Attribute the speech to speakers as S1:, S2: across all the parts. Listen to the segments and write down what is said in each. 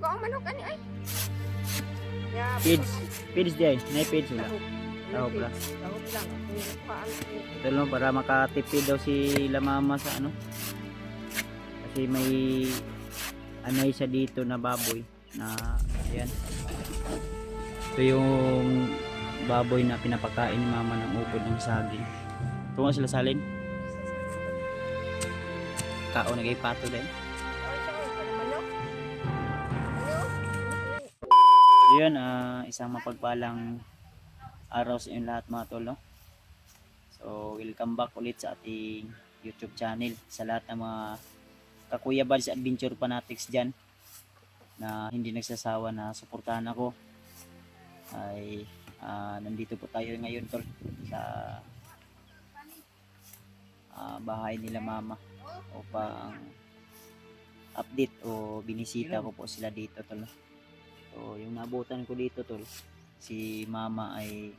S1: ang manok ani ay. Ya,
S2: Pids. Pids di ay. Nay pids wala. Tahop lang.
S1: Tahop lang. Kung paan ko.
S2: Ito lang para makatipid daw si mama sa ano. Kasi may anay siya dito na baboy na ayan. Ito yung baboy na pinapakain ni mama ng upod ng saging. Ito nga sila salin. Kao na kay pato din. Yun, isang mapagpalang araw sa inyong lahat mga tol, no? So, welcome back ulit sa ating YouTube channel. Sa lahat ng mga kakuya buds adventure fanatics dyan na hindi nagsasawa na suportahan ako, ay nandito po tayo ngayon tol sa bahay nila mama upang update o binisita ko po sila dito tol. So yung nabutan ko dito tol, si mama ay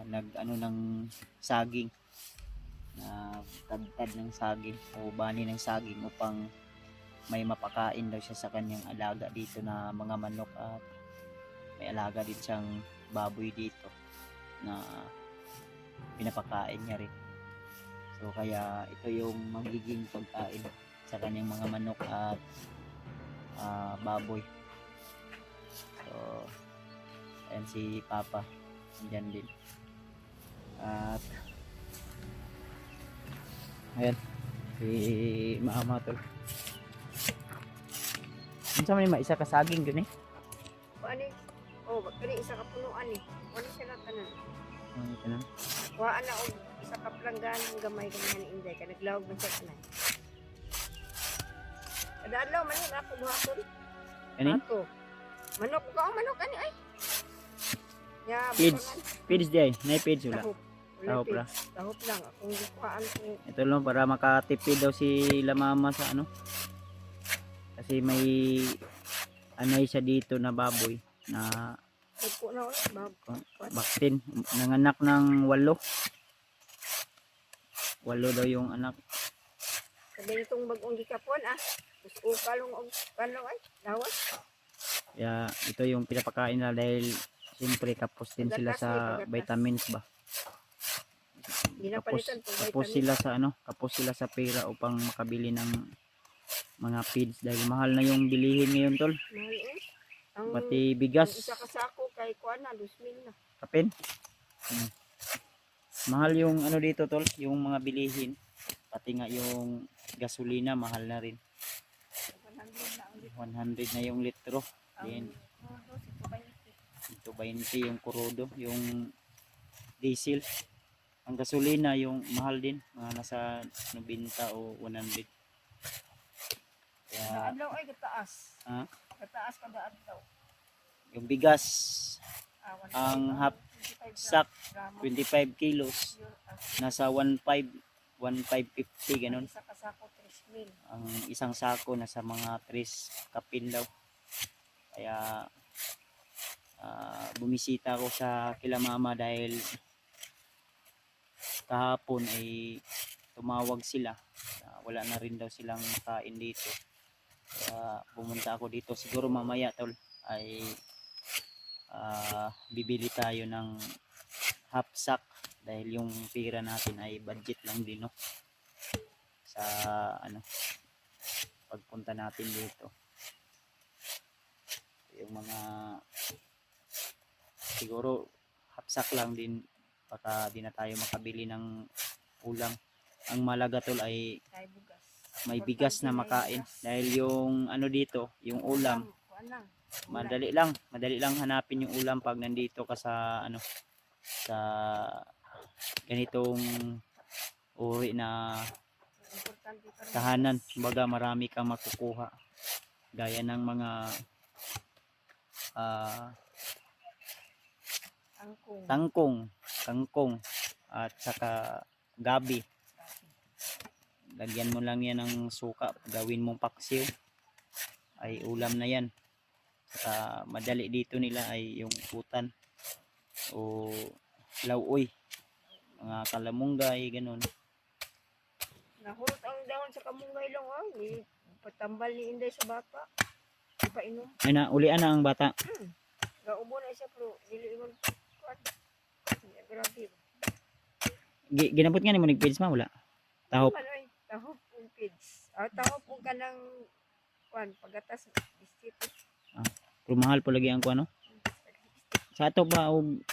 S2: nag-ano ng saging, na tagtad ng saging o bani ng saging upang may mapakain daw siya sa kanyang alaga dito na mga manok, at may alaga din siyang baboy dito na pinapakain niya rin. So kaya ito yung magiging pagkain sa kanyang mga manok at baboy. So ayan si Papa andyan din, at ayan si mama tol. Ano sa may isa ka saging dun eh?
S1: Ani? Oh, kani isa ka punuan ni. Wala sila tanan.
S2: Ito na.
S1: Wa ana og isa ka plangganang gamay kanyan inday ka naglawag man sa tanan. Kada adlaw man ni ako buhaton.
S2: Ani?
S1: Ato. Manok ko ang manok ani ay. Ya,
S2: Pids. Pids di ay. Nay pids wala. Tahop lang.
S1: Tahop lang. Kung paan ko.
S2: Ito lang para makatipid daw si mama sa ano. Kasi may anay siya dito na baboy na
S1: Opo na ulit.
S2: baktin. Nanganak ng 8. 8 daw yung anak.
S1: Sabi nitong bagong gikapon Ukalong og kalong ay. Lawas.
S2: Kaya ito yung pinapakain na dahil siyempre kapos din sila sa vitamins ba. Kapos sila sa ano, kapos sila sa pera upang makabili ng mga feeds dahil mahal na yung bilihin ngayon tol.
S1: Mahal eh.
S2: Pati bigas.
S1: Isa ka sako kay kuan na 2,000 na.
S2: Kapin. Mahal yung ano dito tol, yung mga bilihin. Pati nga yung gasolina mahal na rin. 100 na yung litro. Then 220 yung kurudo, yung diesel. Ang gasolina yung mahal din, mga nasa 90 o 100. Kaya
S1: Adlaw ay gataas. Gataas kada adlaw.
S2: yung bigas, ang half sack 25 kilos nasa 1,550 ganun.
S1: Isa ka sako 3,000.
S2: Ang isang sako nasa mga 3 kapin daw. Kaya bumisita ako sa kila mama dahil kahapon ay tumawag sila, wala na rin daw silang makain dito. Kaya pumunta ako dito. Siguro mamaya tol ay bibili tayo ng half sack dahil yung pera natin ay budget lang din, no, sa ano pagpunta natin dito. Yung mga siguro half sack lang din, baka di na tayo makabili ng ulam. Ang malaga tol ay may bigas na makain dahil yung ano dito, yung ulam madali lang hanapin yung ulam pag nandito ka sa ano, sa ganitong uri na tahanan. Kumbaga marami kang makukuha gaya ng mga kangkong at saka gabi. Lagyan mo lang yan ng suka, gawin mong paksiw, ay ulam na yan. Saka madali dito nila ay yung putan o lauoy, mga kalamunggay, ganun.
S1: Nahulot ang dahon sa kamunggay lang patambal ni Inday sa bata. painom.
S2: Ay na, ulian na ang bata.
S1: Gaubo na siya pero dili man kuan. Grabe.
S2: Ginabot nga ni mo nagpids ma, wala. Tahop.
S1: Man oy, tahop ug pids. Tahop ug kanang kuan pagatas biscuit.
S2: Pero mahal po lagi ang kuano. Sa ato ba og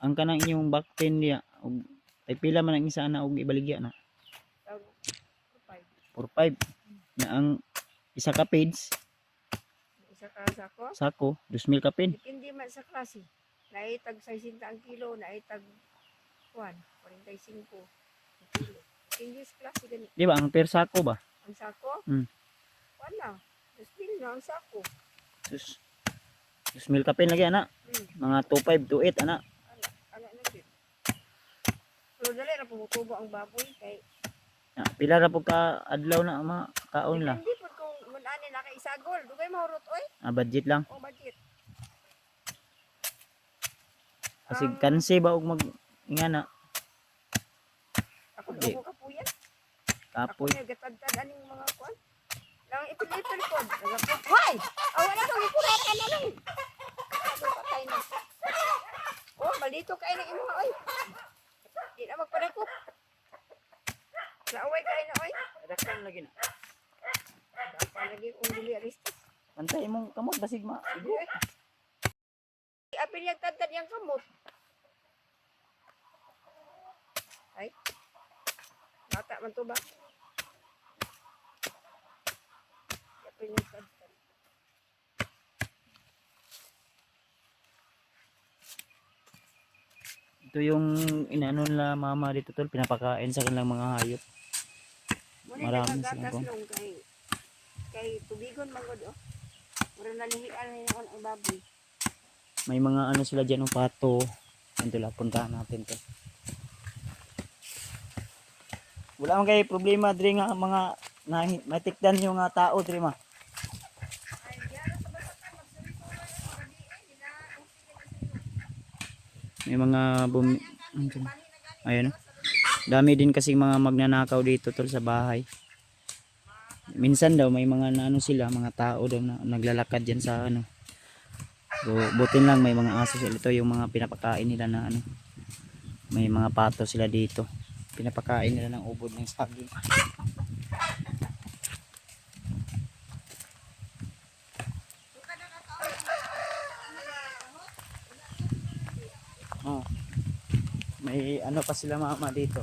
S2: ang kanang inyong baktin niya og ay pila man ang isa na og ibaligya na. 4-5 na ang isa ka page
S1: Isa ka sako.
S2: sako 2,000 ka pin.
S1: Depende man sa klase. Naitag 60 ang kilo, naitag kuan 45 ang kilo. English klase gani.
S2: Di ba ang per sako ba?
S1: Ang sako? Wala. 2,000 na ang sako.
S2: 2,000 ka pin lagi ana. Mga 2,500 2,800 ana.
S1: Ana na gid. Pero dali ra pumutubo ang baboy kay
S2: Pila ra po ka adlaw na mga kaon lang.
S1: hindi po kung munani na kay isagol. Dugay mahurot oy.
S2: Budget lang.
S1: O budget.
S2: Kasi kansi ba og mag ingana
S1: Ako
S2: Di.
S1: ko kapuyan.
S2: kapoy.
S1: Ako gatadtad aning mga kuan. Lang ipilipil ko. Why? Wala kang ikuratan na lang. Patay na. Balito kay na imo oy. Di na magpadakop. Laaway kay na oy.
S2: Dakam lagi na.
S1: Dapat lagi kung dili aristas.
S2: Antay imong kamot basig ma.
S1: Igo eh. Apil yang tantad yang kamot. Ay. Bata man to ba? Apil yang tantad.
S2: Ito yung inaano nila mama dito tol, pinapakain sa kanilang mga hayop. Marami silang
S1: silang kay tubigon mangod oh. Mura nalihian na yung ang baboy.
S2: May mga ano sila dyan, ng pato. Ito lang, puntahan natin to. Wala man kayo problema, diri nga mga matikdan yung nga tao, diri ma. May mga ayun. Dami din kasi mga magnanakaw dito tol sa bahay. Minsan daw may mga ano sila, mga tao daw na naglalakad diyan sa ano. So, butin lang may mga aso sila. Ito yung mga pinapakain nila na ano. May mga pato sila dito. Pinapakain nila ng ubod ng saging. Oh. May ano pa sila mama dito.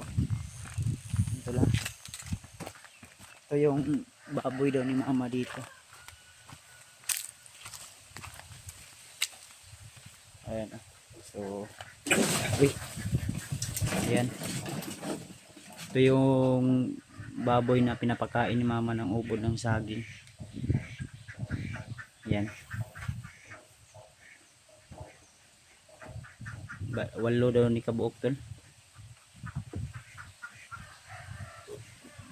S2: Ito lang. Ito yung baboy daw ni mama dito. Ayan. So, uy. Ayan. Ito yung baboy na pinapakain ni mama ng ubod ng saging. Ayan. Walo daw ni kabuok tol.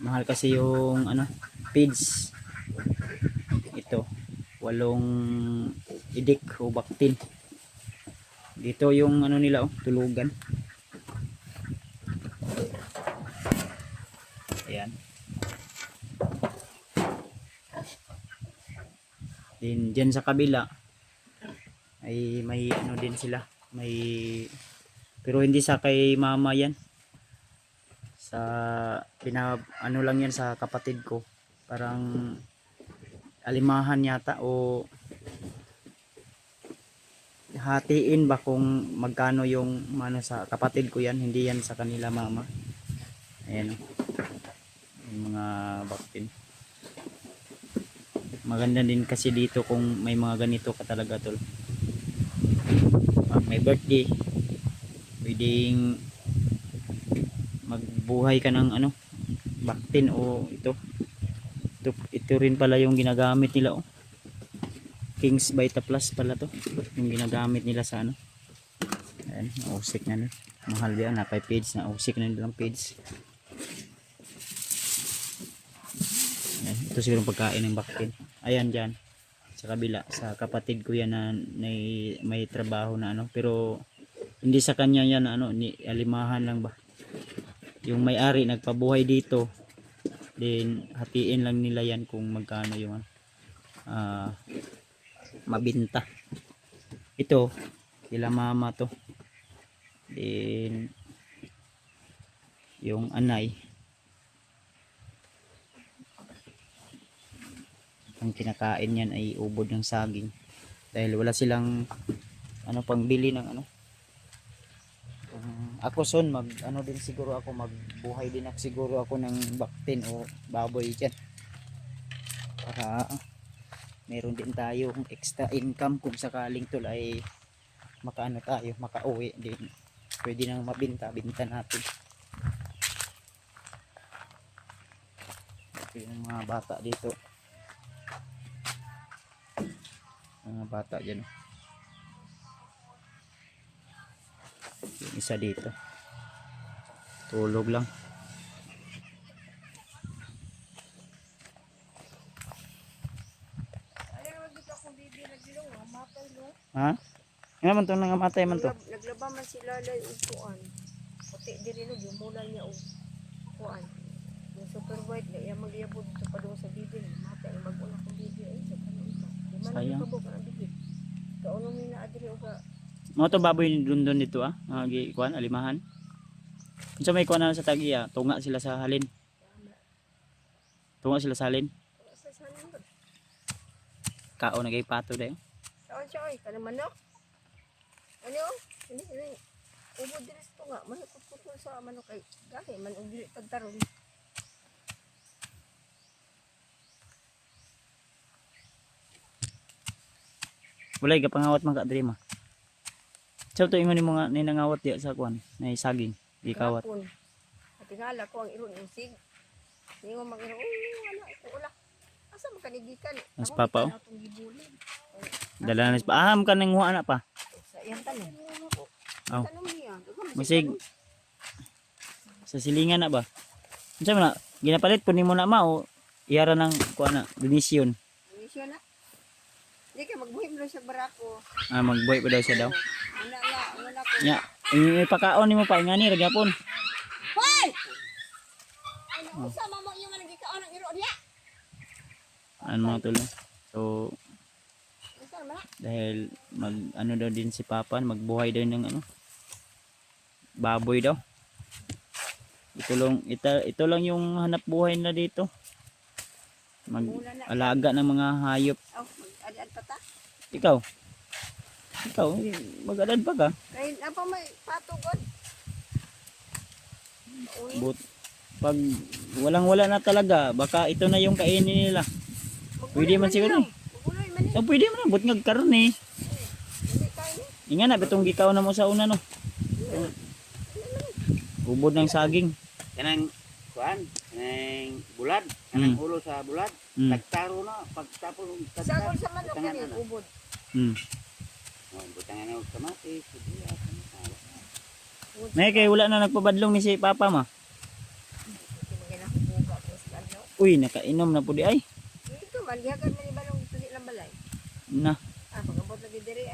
S2: Mahal kasi yung ano, feeds. Ito, 8 idik o baktin. Dito yung ano nila oh, tulugan. Ayan. Din diyan sa kabila ay may ano din sila, may pero hindi sa kay mama yan. Sa ano lang yan sa kapatid ko. Parang alimahan yata o hatiin ba kung magkano yung ano sa kapatid ko yan, hindi yan sa kanila mama. Ayan yung mga baktin. Maganda din kasi dito kung may mga ganito ka talaga tol. Pag may birthday pwedeng magbuhay ka ng ano baktin o ito rin pala yung ginagamit nila oh. King's Vita Plus pala to yung ginagamit nila sa ano. Ayan, nausik na nun. Mahal yan, napay page na usik na nilang page. Ayan, ito siguro pagkain ng baktin. Ayan dyan sa kabila, sa kapatid ko yan na may trabaho na ano, pero hindi sa kanya yan ano, ni alimahan lang ba. Yung may-ari nagpabuhay dito, then hatiin lang nila yan kung magkano yung mabinta. Ito sila mama to. Then yung anay ang kinakain yan ay ubod ng saging dahil wala silang ano pangbili ng ano. Ako son mag ano din siguro ako magbuhay din ako siguro ako ng baktin o baboy diyan para meron din tayong extra income kung sakaling tol ay makaano tayo makauwi din, pwede nang mabinta natin. Ito yung mga bata dito, mga bata dyan. Yung isa dito tulog lang. Ha? Nga man to nangamatay man to.
S1: Naglaba man sila lay upuan. Puti diri no yung mula niya upuan. Yung super white na iya magyabod sa padung sa bibig. Matay mag-una kong bibig ay sa kanon ka. Di man
S2: Sayang.
S1: kabog ang bibig. Kauno mi na adiri uga.
S2: Mo to baboy ni Dundon dito gi kuan alimahan. Unsa may kuan na sa tagiya, tunga sila sa halin. Tunga sila sa halin.
S1: Sa sanin ba?
S2: Kao na gay pato dayo.
S1: Saan siya ay kanang manok? Ano? Ini ubod diri sa tunga. Man putol sa manok kay gahi man og dili pagtaron.
S2: Walay ka pangawat man ka diri ma. So to ingon nimo nga ninangawat diya sa kuan, na saging, di kawat.
S1: Tingala ko ang iron insig. Ningo mag-iro, wala ito ula. Asa man kanigikan?
S2: Mas papa, oh. Dala na pa. Aham ka nang huwa na pa.
S1: Sa iyang tanom.
S2: Aw.
S1: Tanom niya.
S2: Musig. Sa silingan na ba? Unsa man na ginapalit po nimo na ma o iyara ng kuan na donation.
S1: Donation na. Di ka magbuhim lang sa barako.
S2: Magbuhay pa daw siya daw.
S1: Wala ko.
S2: Nya, ipakaon nimo pa ingani ra gyapon.
S1: Hoy! Ano usa mamo yung managikaon ang iro diya?
S2: Ano mga tulo. So
S1: Usa man.
S2: dahil mag ano daw din si Papa, magbuhay daw ng ano baboy daw. Ito lang yung hanap buhay na dito. Mag-alaga ng mga hayop.
S1: Oh, mag-adad pa ta?
S2: Ikaw mag-adad pa ka.
S1: Kay apa may patugod.
S2: But pag walang-wala na talaga, baka ito na yung kainin nila. Pwede man siguro.
S1: Maguloy man ni.
S2: Pwede man but ngagkaron eh.
S1: Hindi kain.
S2: Inga na bitong gikaw na mo sa una no. Ubod ng saging.
S3: Kanang kuan, kanang bulad, kanang ulo sa bulad, tagtaro na pagtapos
S1: Sagol sa manok kani ubod.
S3: butangan na og kamatis, sibuyas,
S2: Nay kay wala na nagpabadlong ni si Papa ma. Uy, nakainom na pudi ay.
S1: Ito malihagan man ibalong tusi lang balay.
S2: Na.
S1: Pagabot lagi diri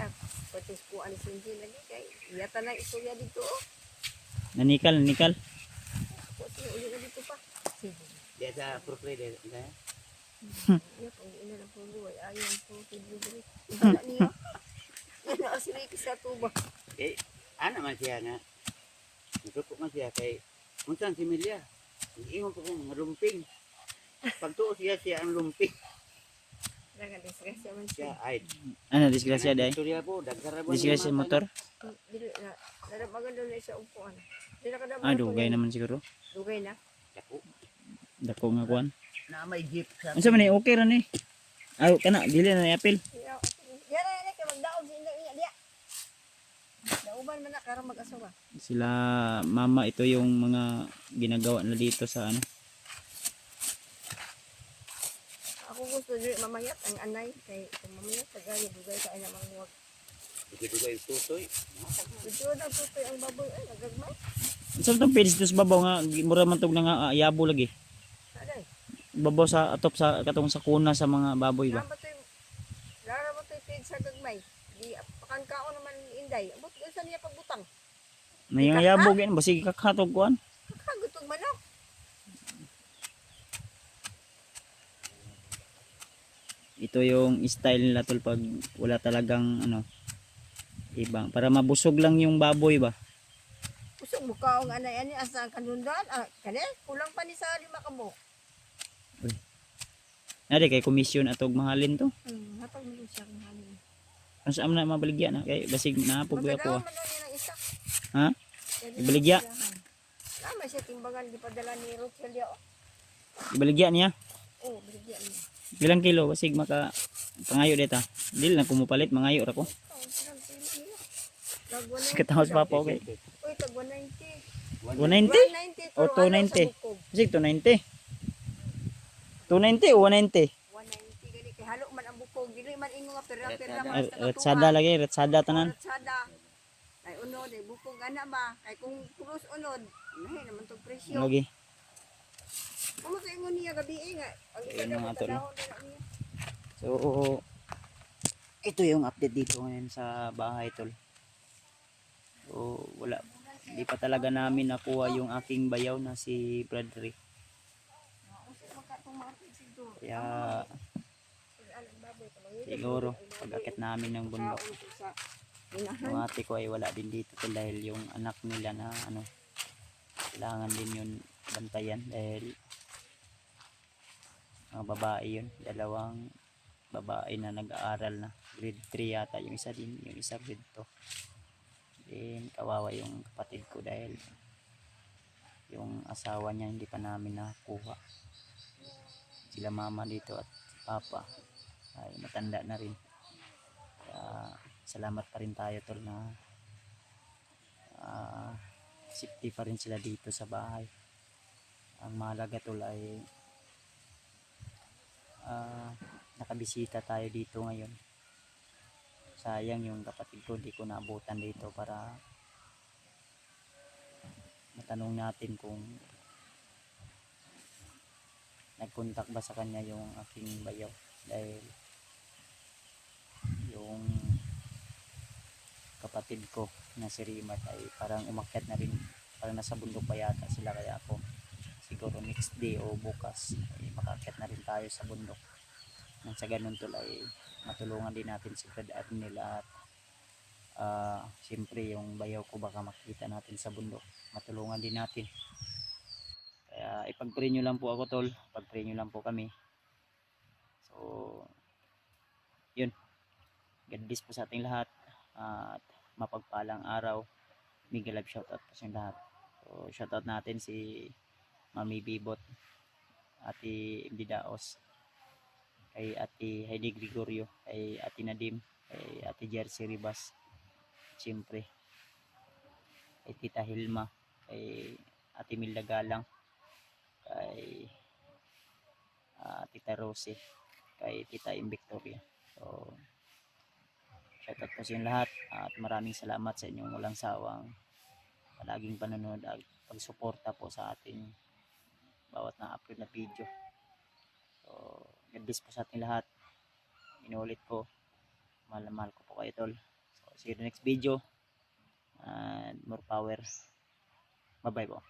S1: patis ko ani sinjin lagi kay iyata na istorya dito.
S2: Nanikal.
S1: Kasi uli na dito pa. Sige.
S3: Dia sa proprietor na.
S1: Iya pang ina lang po buhay ayon po diri. Wala niya. Ano asiri sa tuba.
S3: Ana man siya nga. Nagsuko man siya kay unsan si Milia. Ingon ko kung lumping. Pagtuo siya ang lumping.
S1: Dagan disgrasya man
S3: Siya
S1: siya.
S3: ay.
S2: Ano disgrasya day?
S3: Istorya po, dagkara po.
S2: Disgrasya motor.
S1: Dili na narabagan daw na sa upuan. Dili na kada.
S2: Dugay naman siguro.
S1: Dugay na.
S3: Dako.
S2: Dako nga kuan.
S3: Na may jeep sa.
S2: Unsa man ni okay ra ni? Aw kana dili na apil.
S1: Yara na kay magdaog sa inyo diya. Dauban man na karon mag-asawa.
S2: Sila mama ito yung mga ginagawa na dito sa ano.
S1: Ako gusto diri mamayat ang anay kay mamayat tagay dugay kay na manguwag.
S3: Dugay tutoy.
S1: Gusto na tutoy ang baboy ay nagagmay.
S2: Unsa tong page dos babaw nga mura man tog na nga yabo lagi.
S1: Aday.
S2: Babaw sa atop sa katong sa kuna sa mga baboy ba.
S1: Lara mo to'y pig sa gagmay. Di pakangkao naman inday. Abot sa niya pagbutang.
S2: May nga yabo gin basig kakatog kuan.
S1: Kakagutog manok.
S2: ito yung style nila tol pag wala talagang ano ibang para mabusog lang yung baboy ba.
S1: Usog mo ka ang anay-ani asa kanundan. Kani kulang pa ni sa 5 ka mo.
S2: Nari kay komisyon atog mahalin to.
S1: Hatag mo din siya kung halin.
S2: Ano sa na mabaligya na kay basig na pugya ko.
S1: Magkadaw man lang ng isa.
S2: Ha? Ibaligya?
S1: Lama siya timbangan di padala ni Rochelia.
S2: Ibaligya niya.
S1: Oh, baligyan niya.
S2: Ilang kilo basig maka pangayo deta. Dili na kumupalit mangayo ra ko.
S1: Oh, silang kilo niya. Tag 190.
S2: Katahos pa po okay.
S1: Uy, tag 190.
S2: 190 o 290. Basig 290. 290 o 190.
S1: 190 gani kay halo man ang bukog dili man ingo nga pera-pera
S2: Retsada lagi, retsada tanan.
S1: Retsada. Kay unod ay bukog ana ba? Kay kung krus unod, nahi naman tog presyo.
S2: Lagi.
S1: Kumo sa ingon niya gabi nga. Ang
S2: Ayun
S1: kada
S2: mga tol.
S1: tanaw na niya.
S2: So ito yung update dito ngayon sa bahay tol. So wala, hindi pa talaga namin nakuha yung aking bayaw na si Bradley. Kaya siguro pag-akit namin ng bundok, yung ate ko ay wala din dito tol dahil yung anak nila na ano, kailangan din yun bantayan dahil mga babae yun, dalawang babae na nag-aaral na grade 3 yata yung isa din, yung isa grade 2. Then kawawa yung kapatid ko dahil yung asawa niya hindi pa namin nakuha. Sila mama dito at si papa ay matanda na rin. Kaya salamat pa rin tayo tol na safety pa rin sila dito sa bahay. Ang mahalaga tol ay nakabisita tayo dito ngayon. Sayang yung kapatid ko di ko naabutan dito para matanong natin kung nagkontak ba sa kanya yung aking bayaw dahil yung kapatid ko na si Rimat ay parang umakyat na rin, parang nasa bundok pa yata sila, kaya ako siguro next day o bukas ay makakyat na rin tayo sa bundok nang sa ganun tol ay matulungan din natin si Fred at nila at siyempre yung bayaw ko baka makita natin sa bundok, matulungan din natin. Kaya ipag-pray nyo lang po ako tol, pag-pray nyo lang po kami. So yun, God bless po sa ating lahat at mapagpalang araw. Mega love shoutout po sa lahat. So shoutout natin si Mami Bibot, Ate Imdi Daos, kay Ate Heidi Gregorio, kay Ate Nadim, kay Ate Jersey Ribas, siyempre kay Tita Hilma, kay Ate Milda Galang, kay Tita Rosie, kay Tita Victoria. So shoutout po sa inyo lahat at maraming salamat sa inyong walang sawang palaging panonood at pagsuporta po sa ating bawat na-upload na video. So God bless po sa ating lahat. Inuulit ko, mahal na mahal ko po kayo tol. So see you in the next video and more power. Bye bye po.